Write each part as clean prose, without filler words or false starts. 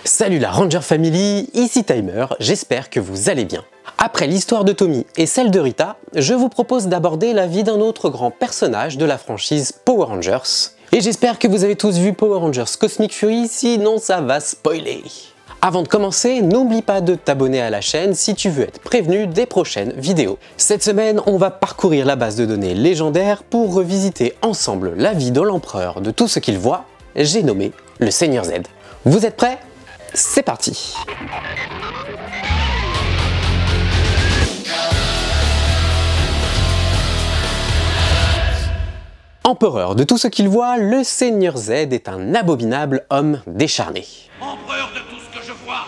Salut la Ranger Family, ici Timer, j'espère que vous allez bien. Après l'histoire de Tommy et celle de Rita, je vous propose d'aborder la vie d'un autre grand personnage de la franchise Power Rangers. Et j'espère que vous avez tous vu Power Rangers Cosmic Fury, sinon ça va spoiler. Avant de commencer, n'oublie pas de t'abonner à la chaîne si tu veux être prévenu des prochaines vidéos. Cette semaine, on va parcourir la base de données légendaire pour revisiter ensemble la vie de l'empereur de tout ce qu'il voit, j'ai nommé le Seigneur Z. Vous êtes prêts ? C'est parti! Empereur de tout ce qu'il voit, le Seigneur Z est un abominable homme décharné. Empereur de tout ce que je vois.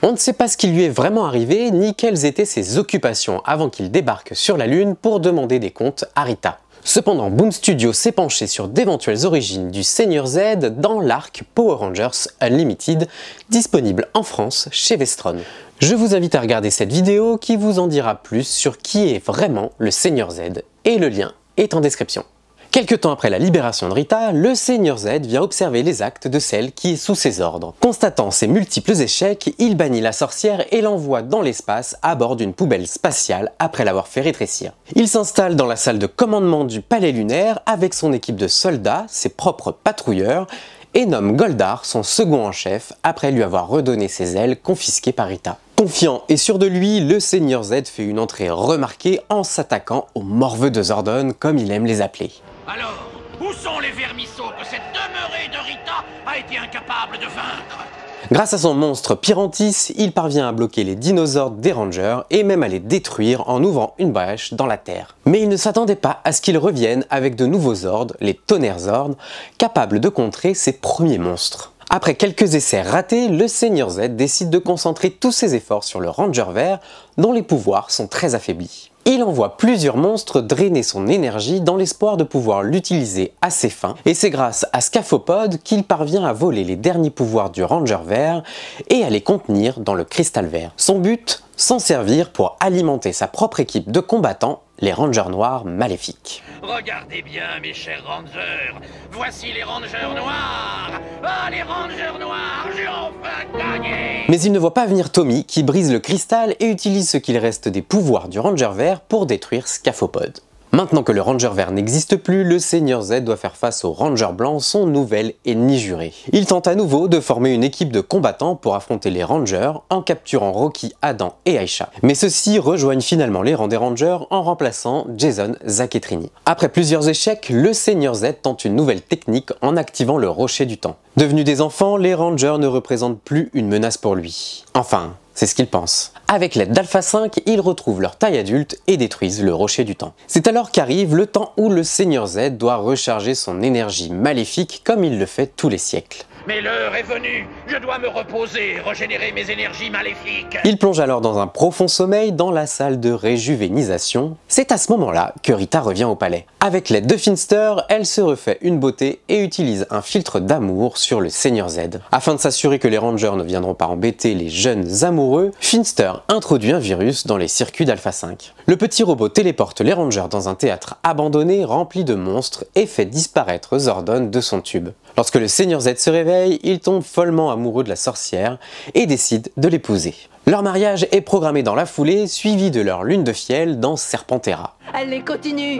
On ne sait pas ce qui lui est vraiment arrivé, ni quelles étaient ses occupations avant qu'il débarque sur la Lune pour demander des comptes à Rita. Cependant, Boom Studio s'est penché sur d'éventuelles origines du Seigneur Z dans l'arc Power Rangers Unlimited, disponible en France chez Vestron. Je vous invite à regarder cette vidéo qui vous en dira plus sur qui est vraiment le Seigneur Z, et le lien est en description. Quelque temps après la libération de Rita, le Seigneur Z vient observer les actes de celle qui est sous ses ordres. Constatant ses multiples échecs, il bannit la sorcière et l'envoie dans l'espace à bord d'une poubelle spatiale après l'avoir fait rétrécir. Il s'installe dans la salle de commandement du palais lunaire avec son équipe de soldats, ses propres patrouilleurs, et nomme Goldar son second en chef après lui avoir redonné ses ailes confisquées par Rita. Confiant et sûr de lui, le Seigneur Z fait une entrée remarquée en s'attaquant aux morveux de Zordon comme il aime les appeler. Alors, où sont les vermisseaux que cette demeurée de Rita a été incapable de vaincre? Grâce à son monstre Pyrantis, il parvient à bloquer les dinosaures des Rangers et même à les détruire en ouvrant une brèche dans la Terre. Mais il ne s'attendait pas à ce qu'ils reviennent avec de nouveaux Zords, les Tonnerre Zords, capables de contrer ses premiers monstres. Après quelques essais ratés, le Seigneur Z décide de concentrer tous ses efforts sur le Ranger Vert, dont les pouvoirs sont très affaiblis. Il envoie plusieurs monstres drainer son énergie dans l'espoir de pouvoir l'utiliser à ses fins, et c'est grâce à Scaphopod qu'il parvient à voler les derniers pouvoirs du Ranger Vert et à les contenir dans le Cristal Vert. Son but, s'en servir pour alimenter sa propre équipe de combattants, les Rangers Noirs maléfiques. Regardez bien, mes chers Rangers. Voici les Rangers Noirs. Ah, les Rangers Noirs, j'ai enfin gagné. Mais il ne voit pas venir Tommy qui brise le cristal et utilise ce qu'il reste des pouvoirs du Ranger Vert pour détruire Scaphopod. Maintenant que le Ranger Vert n'existe plus, le Seigneur Z doit faire face au Ranger Blanc, son nouvel ennemi juré. Il tente à nouveau de former une équipe de combattants pour affronter les Rangers en capturant Rocky, Adam et Aisha. Mais ceux-ci rejoignent finalement les rangs des Rangers en remplaçant Jason, Zack et Trini. Après plusieurs échecs, le Seigneur Z tente une nouvelle technique en activant le Rocher du Temps. Devenus des enfants, les Rangers ne représentent plus une menace pour lui. Enfin, c'est ce qu'il pense. Avec l'aide d'Alpha 5, ils retrouvent leur taille adulte et détruisent le Rocher du Temps. C'est alors qu'arrive le temps où le Seigneur Z doit recharger son énergie maléfique comme il le fait tous les siècles. Mais l'heure est venue. Je dois me reposer, régénérer mes énergies maléfiques. Il plonge alors dans un profond sommeil dans la salle de réjuvénisation. C'est à ce moment-là que Rita revient au palais. Avec l'aide de Finster, elle se refait une beauté et utilise un filtre d'amour sur le Seigneur Z. Afin de s'assurer que les Rangers ne viendront pas embêter les jeunes amoureux, Finster introduit un virus dans les circuits d'Alpha 5. Le petit robot téléporte les Rangers dans un théâtre abandonné rempli de monstres et fait disparaître Zordon de son tube. Lorsque le Seigneur Z se réveille, il tombe follement amoureux de la sorcière et décide de l'épouser. Leur mariage est programmé dans la foulée, suivi de leur lune de fiel dans Serpentera. Allez, continue.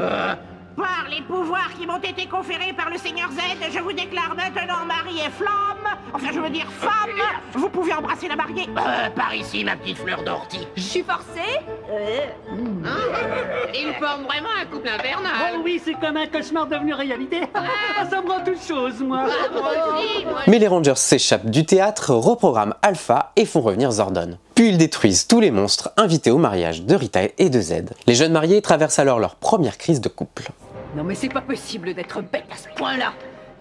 Par les pouvoirs qui m'ont été conférés par le Seigneur Z, je vous déclare maintenant mari et flamme. Enfin, je veux dire femme. Vous pouvez embrasser la mariée. Par ici, ma petite fleur d'ortie. Je suis forcée. Ils forment vraiment un couple infernal. Oh oui, c'est comme un cauchemar devenu réalité. Ça me rend toute chose, moi. Moi aussi, moi. Mais les Rangers s'échappent du théâtre, reprogramment Alpha et font revenir Zordon. Puis ils détruisent tous les monstres invités au mariage de Rita et de Z. Les jeunes mariés traversent alors leur première crise de couple. Non mais c'est pas possible d'être bête à ce point-là.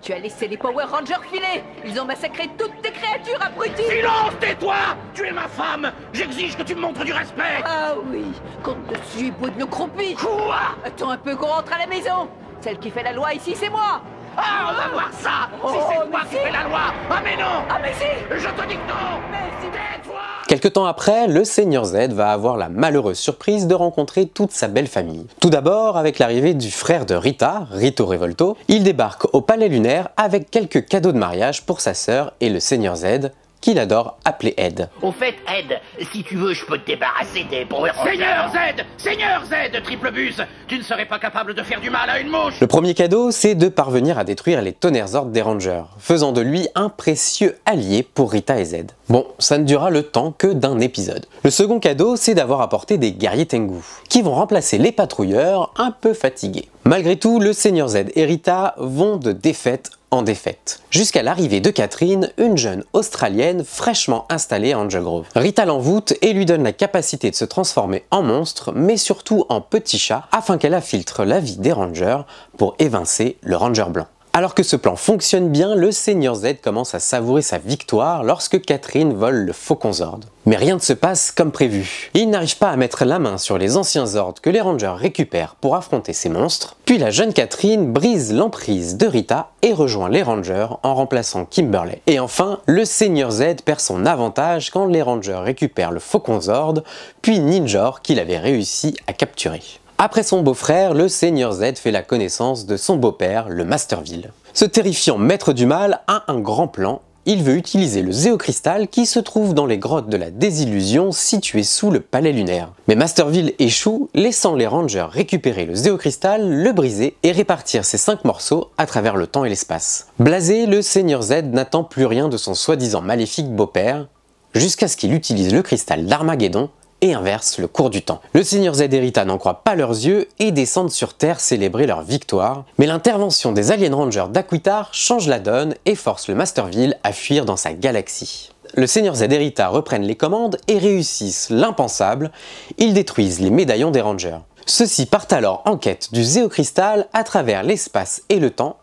Tu as laissé les Power Rangers filer. Ils ont massacré toutes tes créatures, abrutis. Silence, tais-toi. Tu es ma femme. J'exige que tu me montres du respect. Ah oui, compte dessus, bout de nos croupis. Quoi? Attends un peu qu'on rentre à la maison. Celle qui fait la loi ici, c'est moi. Ah, on va voir ça. Si Oh, c'est toi mais qui si. fais la loi. Ah mais non. Ah mais si. Je te dis que non. Mais si. Tais-toi. Quelque temps après, le Seigneur Z va avoir la malheureuse surprise de rencontrer toute sa belle famille. Tout d'abord, avec l'arrivée du frère de Rita, Rito Revolto, il débarque au palais lunaire avec quelques cadeaux de mariage pour sa sœur et le Seigneur Z, qu'il adore appeler Ed. Au fait, Ed, si tu veux, je peux te débarrasser des Power Rangers. Seigneur Z, triple bus, tu ne serais pas capable de faire du mal à une mouche. Le premier cadeau, c'est de parvenir à détruire les tonnerres Zord des Rangers, faisant de lui un précieux allié pour Rita et Z. Bon, ça ne durera le temps que d'un épisode. Le second cadeau, c'est d'avoir apporté des guerriers Tengu, qui vont remplacer les patrouilleurs un peu fatigués. Malgré tout, le Seigneur Z et Rita vont de défaite en défaite, jusqu'à l'arrivée de Catherine, une jeune Australienne fraîchement installée à Angel Grove. Rita l'envoûte et lui donne la capacité de se transformer en monstre, mais surtout en petit chat, afin qu'elle infiltre la vie des Rangers pour évincer le Ranger blanc. Alors que ce plan fonctionne bien, le Seigneur Z commence à savourer sa victoire lorsque Catherine vole le Faucon Zord. Mais rien ne se passe comme prévu. Il n'arrive pas à mettre la main sur les anciens Zords que les Rangers récupèrent pour affronter ces monstres. Puis la jeune Catherine brise l'emprise de Rita et rejoint les Rangers en remplaçant Kimberly. Et enfin, le Seigneur Z perd son avantage quand les Rangers récupèrent le Faucon Zord, puis Ninjor qu'il avait réussi à capturer. Après son beau-frère, le Seigneur Z fait la connaissance de son beau-père, le Masterville. Ce terrifiant maître du mal a un grand plan. Il veut utiliser le Zéocristal qui se trouve dans les grottes de la Désillusion situées sous le palais lunaire. Mais Masterville échoue, laissant les Rangers récupérer le Zéocristal, le briser et répartir ses 5 morceaux à travers le temps et l'espace. Blasé, le Seigneur Z n'attend plus rien de son soi-disant maléfique beau-père, jusqu'à ce qu'il utilise le cristal d'Armageddon et inverse le cours du temps. Le Seigneur Z et Rita n'en croient pas leurs yeux et descendent sur Terre célébrer leur victoire, mais l'intervention des Alien Rangers d'Aquitar change la donne et force le Masterville à fuir dans sa galaxie. Le Seigneur Z et Rita reprennent les commandes et réussissent l'impensable, ils détruisent les médaillons des Rangers. Ceux-ci partent alors en quête du Zéocristal à travers l'espace et le temps,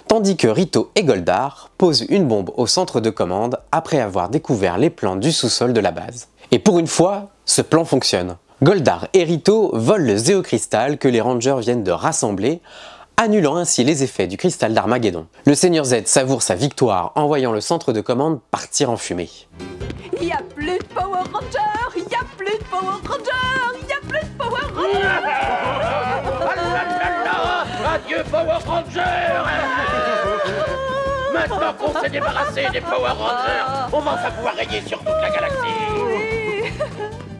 tandis que Rito et Goldar posent une bombe au centre de commande après avoir découvert les plans du sous-sol de la base. Et pour une fois, ce plan fonctionne. Goldar et Rito volent le Zéocristal que les Rangers viennent de rassembler, annulant ainsi les effets du cristal d'Armageddon. Le Seigneur Z savoure sa victoire en voyant le centre de commande partir en fumée. Il n'y a plus de Power Rangers! Il n'y a plus de Power Rangers! Il n'y a plus de Power Rangers! Adieu Power Rangers. Maintenant qu'on s'est débarrassé des Power Rangers, on va enfin pouvoir régner sur toute la galaxie.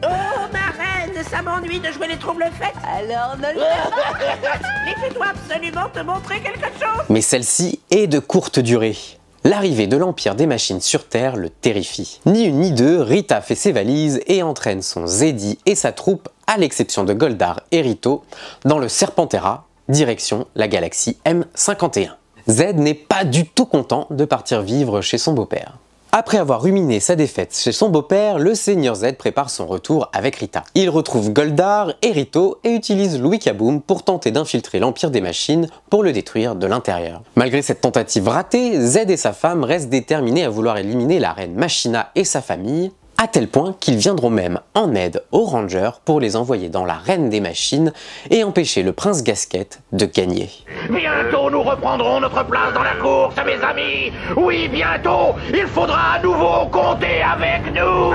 Oh, ma reine, ça m'ennuie de jouer les troubles fêtes. Alors ne le fais pas! Mais je dois absolument te montrer quelque chose. Mais celle-ci est de courte durée. L'arrivée de l'Empire des Machines sur Terre le terrifie. Ni une ni deux, Rita fait ses valises et entraîne son Zeddy et sa troupe, à l'exception de Goldar et Rito, dans le Serpentera, direction la galaxie M51. Z n'est pas du tout content de partir vivre chez son beau-père. Après avoir ruminé sa défaite chez son beau-père, le Seigneur Z prépare son retour avec Rita. Il retrouve Goldar et Rito et utilise Louis Kaboom pour tenter d'infiltrer l'Empire des Machines pour le détruire de l'intérieur. Malgré cette tentative ratée, Z et sa femme restent déterminés à vouloir éliminer la reine Machina et sa famille, à tel point qu'ils viendront même en aide aux Rangers pour les envoyer dans l'arène des machines et empêcher le prince Gasquette de gagner. Bientôt nous reprendrons notre place dans la course, mes amis. Oui, bientôt, il faudra à nouveau compter avec nous.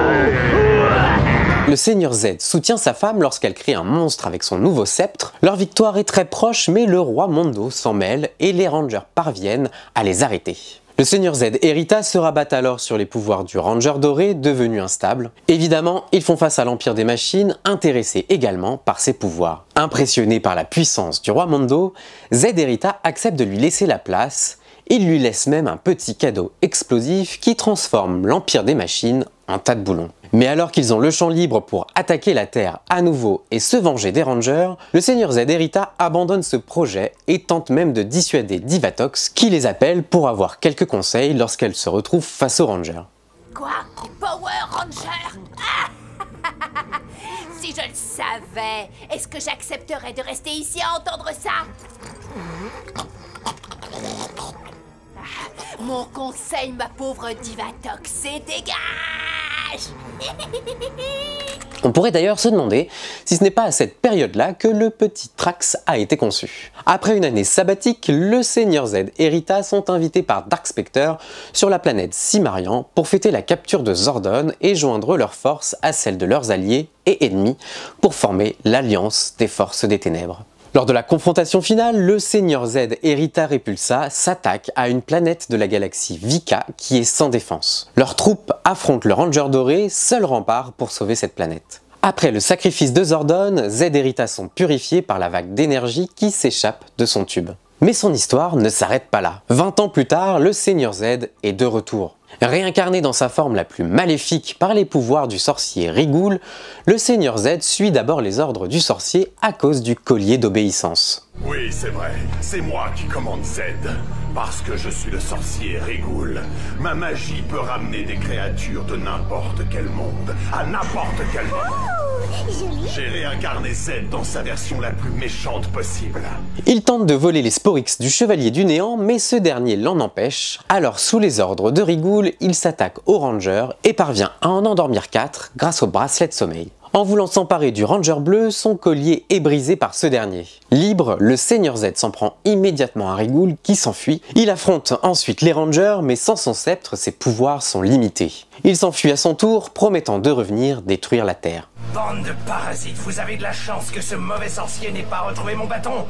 Le Seigneur Z soutient sa femme lorsqu'elle crée un monstre avec son nouveau sceptre. Leur victoire est très proche, mais le roi Mondo s'en mêle et les Rangers parviennent à les arrêter. Le Seigneur Z et Rita se rabattent alors sur les pouvoirs du Ranger doré, devenu instable. Évidemment, ils font face à l'Empire des Machines, intéressés également par ses pouvoirs. Impressionnés par la puissance du roi Mondo, Z et Rita acceptent de lui laisser la place. Ils lui laissent même un petit cadeau explosif qui transforme l'Empire des Machines en tas de boulons. Mais alors qu'ils ont le champ libre pour attaquer la Terre à nouveau et se venger des Rangers, le Seigneur Z et Rita abandonnent ce projet et tentent même de dissuader Divatox qui les appelle pour avoir quelques conseils lorsqu'elle se retrouve face aux Rangers. Quoi? Power Ranger? Si je le savais, est-ce que j'accepterais de rester ici à entendre ça? Mon conseil, ma pauvre Divatox, c'est dégage! On pourrait d'ailleurs se demander si ce n'est pas à cette période-là que le petit Trax a été conçu. Après une année sabbatique, le Seigneur Z et Rita sont invités par Dark Spectre sur la planète Cimmerian pour fêter la capture de Zordon et joindre leurs forces à celles de leurs alliés et ennemis pour former l'Alliance des Forces des Ténèbres. Lors de la confrontation finale, le Seigneur Z et Rita Repulsa s'attaquent à une planète de la galaxie Vika qui est sans défense. Leurs troupes affrontent le Ranger doré, seul rempart pour sauver cette planète. Après le sacrifice de Zordon, Z et Rita sont purifiés par la vague d'énergie qui s'échappe de son tube. Mais son histoire ne s'arrête pas là. 20 ans plus tard, le Seigneur Z est de retour. Réincarné dans sa forme la plus maléfique par les pouvoirs du sorcier Rigoul, le Seigneur Z suit d'abord les ordres du sorcier à cause du collier d'obéissance. Oui, c'est vrai, c'est moi qui commande Z. Parce que je suis le sorcier Rigoul, ma magie peut ramener des créatures de n'importe quel monde, à n'importe quel moment. J'ai réincarné Z dans sa version la plus méchante possible. Il tente de voler les Sporix du Chevalier du Néant, mais ce dernier l'en empêche. Alors, sous les ordres de Rigoul, il s'attaque au Ranger et parvient à en endormir 4 grâce au bracelet de sommeil. En voulant s'emparer du Ranger bleu, son collier est brisé par ce dernier. Libre, le Seigneur Z s'en prend immédiatement à Rigoul qui s'enfuit. Il affronte ensuite les Rangers, mais sans son sceptre, ses pouvoirs sont limités. Il s'enfuit à son tour, promettant de revenir détruire la Terre. Bande de parasites, vous avez de la chance que ce mauvais sorcier n'ait pas retrouvé mon bâton.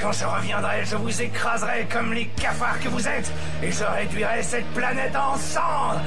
Quand je reviendrai, je vous écraserai comme les cafards que vous êtes, et je réduirai cette planète en cendres.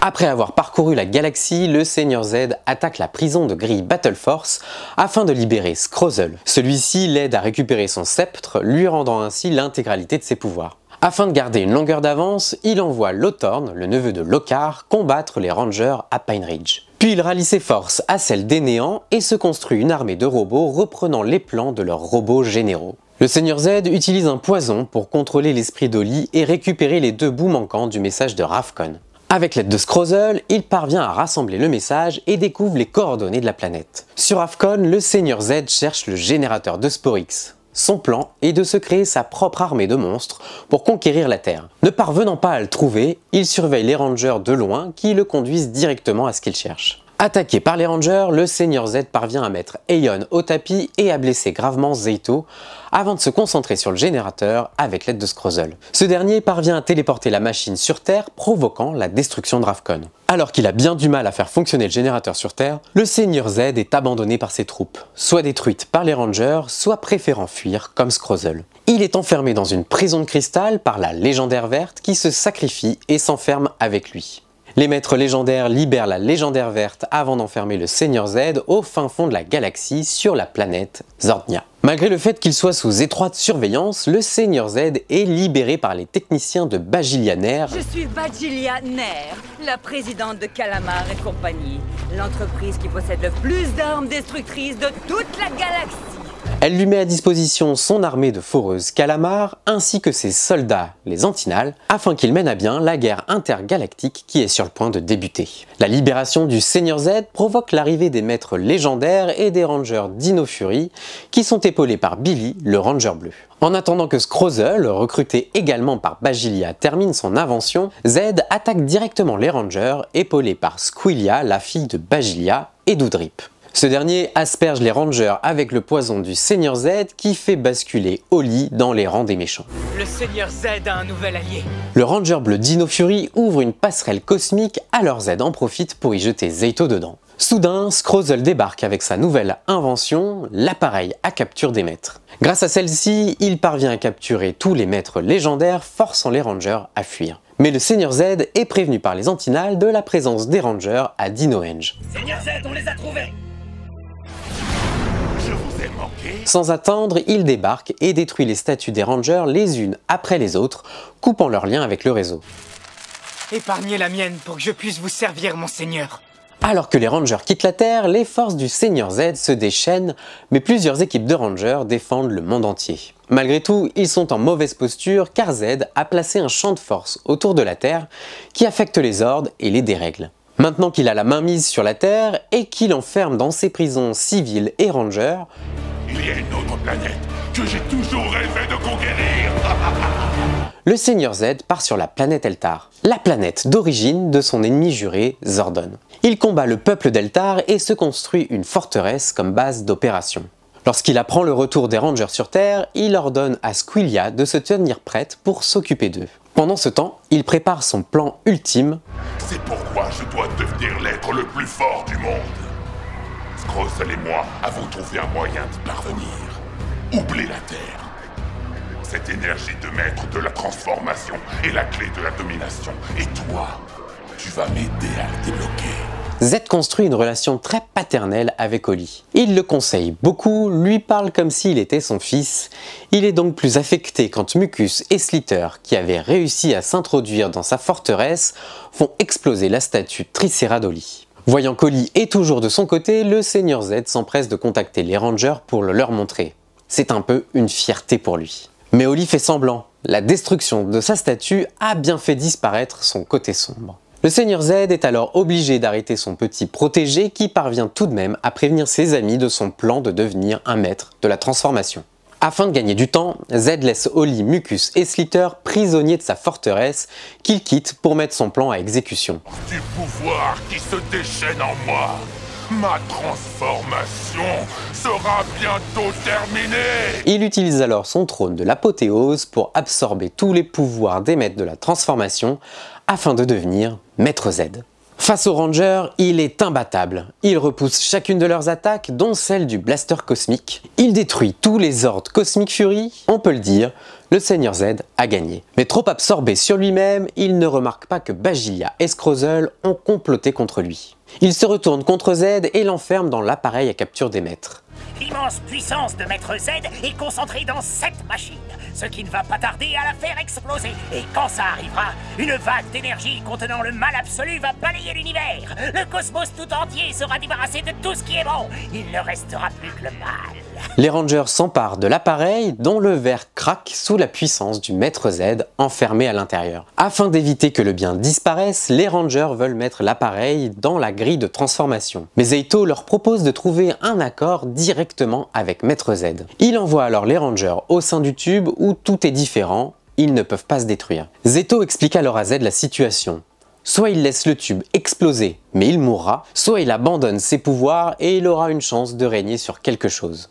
Après avoir parcouru la galaxie, le Seigneur Z attaque la prison de Grille Battle Force afin de libérer Scrozzle. Celui-ci l'aide à récupérer son sceptre, lui rendant ainsi l'intégralité de ses pouvoirs. Afin de garder une longueur d'avance, il envoie Lothorn, le neveu de Lockhart, combattre les Rangers à Pine Ridge. Puis il rallie ses forces à celles des Néants et se construit une armée de robots reprenant les plans de leurs robots généraux. Le Seigneur Z utilise un poison pour contrôler l'esprit d'Oli et récupérer les 2 bouts manquants du message de Ravkon. Avec l'aide de Scrozzle, il parvient à rassembler le message et découvre les coordonnées de la planète. Sur Ravkon, le Seigneur Z cherche le générateur de Sporix. Son plan est de se créer sa propre armée de monstres pour conquérir la Terre. Ne parvenant pas à le trouver, il surveille les Rangers de loin qui le conduisent directement à ce qu'il cherche. Attaqué par les Rangers, le Seigneur Z parvient à mettre Aeon au tapis et à blesser gravement Zeito avant de se concentrer sur le générateur avec l'aide de Scrozzle. Ce dernier parvient à téléporter la machine sur Terre, provoquant la destruction de Ravkon. Alors qu'il a bien du mal à faire fonctionner le générateur sur Terre, le Seigneur Z est abandonné par ses troupes, soit détruites par les Rangers, soit préférant fuir comme Scrozzle. Il est enfermé dans une prison de cristal par la Légendaire Verte qui se sacrifie et s'enferme avec lui. Les maîtres légendaires libèrent la Légendaire Verte avant d'enfermer le Seigneur Z au fin fond de la galaxie sur la planète Zordnia. Malgré le fait qu'il soit sous étroite surveillance, le Seigneur Z est libéré par les techniciens de Bajilia Nair. Je suis Bajilia Nair, la présidente de Calamar et compagnie, l'entreprise qui possède le plus d'armes destructrices de toute la galaxie. Elle lui met à disposition son armée de foreuses Calamar ainsi que ses soldats, les Antinales, afin qu'ils mènent à bien la guerre intergalactique qui est sur le point de débuter. La libération du Seigneur Z provoque l'arrivée des maîtres légendaires et des Rangers Dino Fury qui sont épaulés par Billy, le Ranger bleu. En attendant que Scrozzle, recruté également par Bajilia, termine son invention, Z attaque directement les Rangers, épaulés par Squillia, la fille de Bajilia, et Doudrip. Ce dernier asperge les Rangers avec le poison du Seigneur Z qui fait basculer Oli dans les rangs des méchants. Le Seigneur Z a un nouvel allié. Le Ranger bleu Dino Fury ouvre une passerelle cosmique, alors Z en profite pour y jeter Zeito dedans. Soudain, Scrozzle débarque avec sa nouvelle invention, l'appareil à capture des maîtres. Grâce à celle-ci, il parvient à capturer tous les maîtres légendaires, forçant les Rangers à fuir. Mais le Seigneur Z est prévenu par les Antinales de la présence des Rangers à Dinohenge. Seigneur Z, on les a trouvés! Je vous ai manqué. Sans attendre, il débarque et détruit les statues des Rangers les unes après les autres, coupant leur lien avec le réseau. Épargnez la mienne pour que je puisse vous servir, mon seigneur. Alors que les Rangers quittent la Terre, les forces du Seigneur Z se déchaînent, mais plusieurs équipes de Rangers défendent le monde entier. Malgré tout, ils sont en mauvaise posture car Z a placé un champ de force autour de la Terre qui affecte les ordres et les dérègle. Maintenant qu'il a la main mise sur la Terre et qu'il enferme dans ses prisons civiles et Rangers, il y a une autre planète que j'ai toujours rêvé de conquérir. le Seigneur Z part sur la planète Eltar, la planète d'origine de son ennemi juré, Zordon. Il combat le peuple d'Eltar et se construit une forteresse comme base d'opération. Lorsqu'il apprend le retour des Rangers sur Terre, il ordonne à Squillia de se tenir prête pour s'occuper d'eux. Pendant ce temps, il prépare son plan ultime. C'est pourquoi je dois devenir l'être le plus fort du monde. Scrozzle et moi avons trouvé un moyen d'y parvenir. Oublie la Terre. Cette énergie de maître de la transformation est la clé de la domination. Et toi, tu vas m'aider à la débloquer. Z construit une relation très paternelle avec Oli. Il le conseille beaucoup, lui parle comme s'il était son fils. Il est donc plus affecté quand Mucus et Slither, qui avaient réussi à s'introduire dans sa forteresse, font exploser la statue Tricera d'Oli. Voyant qu'Oli est toujours de son côté, le Seigneur Z s'empresse de contacter les Rangers pour le leur montrer. C'est un peu une fierté pour lui. Mais Oli fait semblant. La destruction de sa statue a bien fait disparaître son côté sombre. Le Seigneur Z est alors obligé d'arrêter son petit protégé qui parvient tout de même à prévenir ses amis de son plan de devenir un maître de la transformation. Afin de gagner du temps, Z laisse Oli, Mucus et Slither prisonniers de sa forteresse qu'il quitte pour mettre son plan à exécution. Du pouvoir qui se déchaîne en moi, ma transformation sera bientôt terminée. Il utilise alors son trône de l'apothéose pour absorber tous les pouvoirs des maîtres de la transformation afin de devenir Maître Z. Face aux Rangers, il est imbattable. Il repousse chacune de leurs attaques, dont celle du blaster cosmique. Il détruit tous les ordres Cosmic Fury. On peut le dire, le Seigneur Z a gagné. Mais trop absorbé sur lui-même, il ne remarque pas que Bagilia et Scrozzle ont comploté contre lui. Il se retourne contre Z et l'enferme dans l'appareil à capture des maîtres. L'immense puissance de Maître Z est concentrée dans cette machine, ce qui ne va pas tarder à la faire exploser. Et quand ça arrivera, une vague d'énergie contenant le mal absolu va balayer l'univers. Le cosmos tout entier sera débarrassé de tout ce qui est bon. Il ne restera plus que le mal. Les Rangers s'emparent de l'appareil dont le verre craque sous la puissance du Maître Z enfermé à l'intérieur. Afin d'éviter que le bien disparaisse, les Rangers veulent mettre l'appareil dans la grille de transformation. Mais Zeito leur propose de trouver un accord directement avec Maître Z. Il envoie alors les Rangers au sein du tube où tout est différent, ils ne peuvent pas se détruire. Zeito explique alors à Z la situation. Soit il laisse le tube exploser, mais il mourra, soit il abandonne ses pouvoirs et il aura une chance de régner sur quelque chose.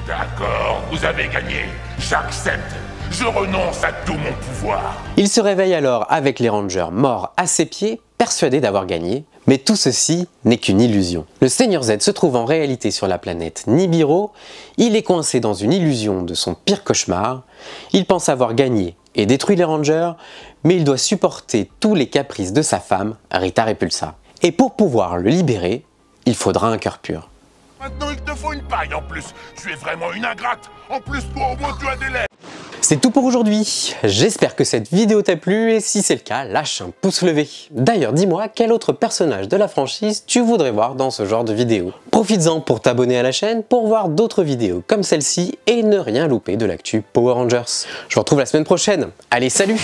D'accord, vous avez gagné. J'accepte. Je renonce à tout mon pouvoir. Il se réveille alors avec les Rangers morts à ses pieds, persuadé d'avoir gagné. Mais tout ceci n'est qu'une illusion. Le Seigneur Z se trouve en réalité sur la planète Nibiru. Il est coincé dans une illusion de son pire cauchemar. Il pense avoir gagné et détruit les Rangers, mais il doit supporter tous les caprices de sa femme, Rita Repulsa. Et pour pouvoir le libérer, il faudra un cœur pur. Maintenant, il te faut une paille en plus. Tu es vraiment une ingrate. En plus, toi, au moins, tu as des lèvres. C'est tout pour aujourd'hui. J'espère que cette vidéo t'a plu et si c'est le cas, lâche un pouce levé. D'ailleurs, dis-moi quel autre personnage de la franchise tu voudrais voir dans ce genre de vidéo. Profites-en pour t'abonner à la chaîne pour voir d'autres vidéos comme celle-ci et ne rien louper de l'actu Power Rangers. Je vous retrouve la semaine prochaine. Allez, salut!